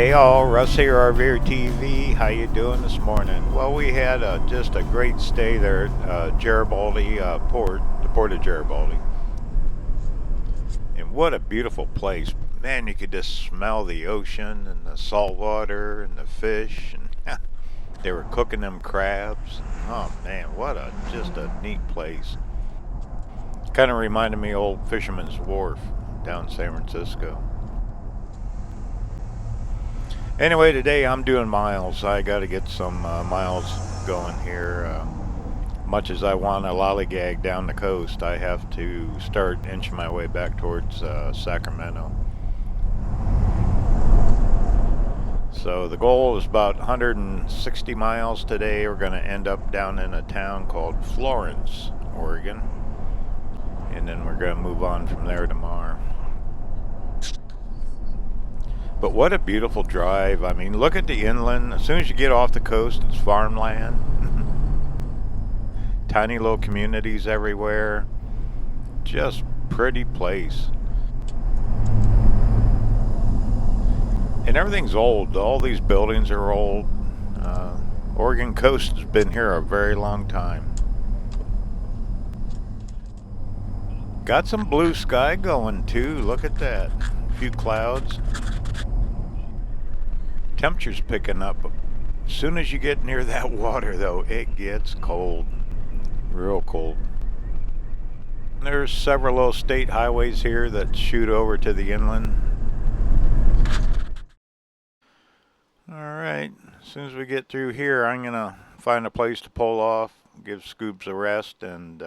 Hey all, Russ here, RVerTV. How you doing this morning? Well, we had just a great stay there at Garibaldi port, the port of Garibaldi. And what a beautiful place. Man, you could just smell the ocean and the salt water and the fish. And they were cooking them crabs. Oh man, just a neat place. Kind of reminded me of old Fisherman's Wharf down in San Francisco. Anyway, today I'm doing miles. I got to get some miles going here. Much as I want to lollygag down the coast, I have to start inching my way back towards Sacramento. So the goal is about 160 miles today. We're going to end up down in a town called Florence, Oregon. And then we're going to move on from there tomorrow. But what a beautiful drive. I mean, look at the inland. As soon as you get off the coast, it's farmland. Tiny little communities everywhere. Just pretty place. And everything's old. All these buildings are old. Oregon Coast has been here a very long time. Got some blue sky going too. Look at that. A few clouds. Temperature's picking up. As soon as you get near that water though, it gets cold. Real cold. There's several little state highways here that shoot over to the inland. Alright, as soon as we get through here, I'm gonna find a place to pull off, give Scoops a rest, and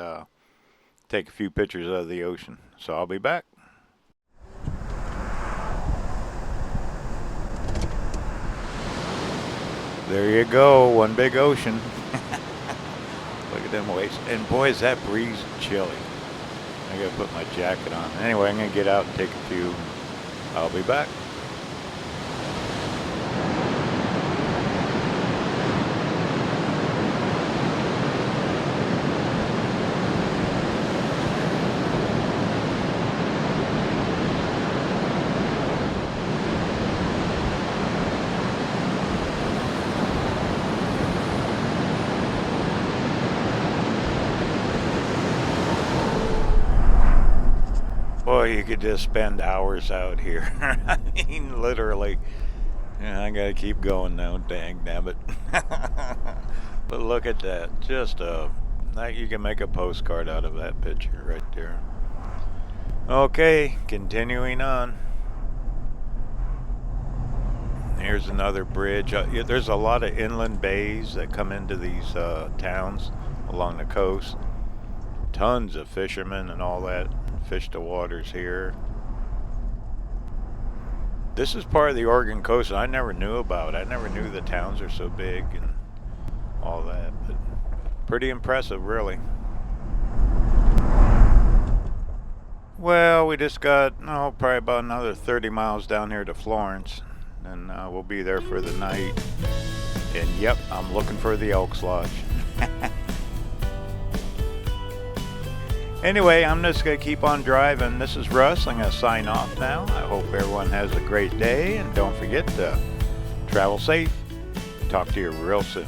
take a few pictures of the ocean. So I'll be back. There you go, one big ocean. Look at them waves. And boy, is that breeze chilly. I gotta put my jacket on. Anyway, I'm gonna get out and take a few. I'll be back. Boy, you could just spend hours out here. I mean, literally. Yeah, I gotta keep going now, dang nabbit. But look at that. Just you can make a postcard out of that picture right there. Okay, continuing on. Here's another bridge. There's a lot of inland bays that come into these towns along the coast. Tons of fishermen and all that. Fish the waters here. This is part of the Oregon coast I never knew about. I never knew the towns are so big and all that, but pretty impressive, really. Well, we just got probably about another 30 miles down here to Florence, and we'll be there for the night. And yep, I'm looking for the Elks Lodge. Anyway, I'm just going to keep on driving. This is Russ. I'm going to sign off now. I hope everyone has a great day. And don't forget to travel safe. Talk to you real soon.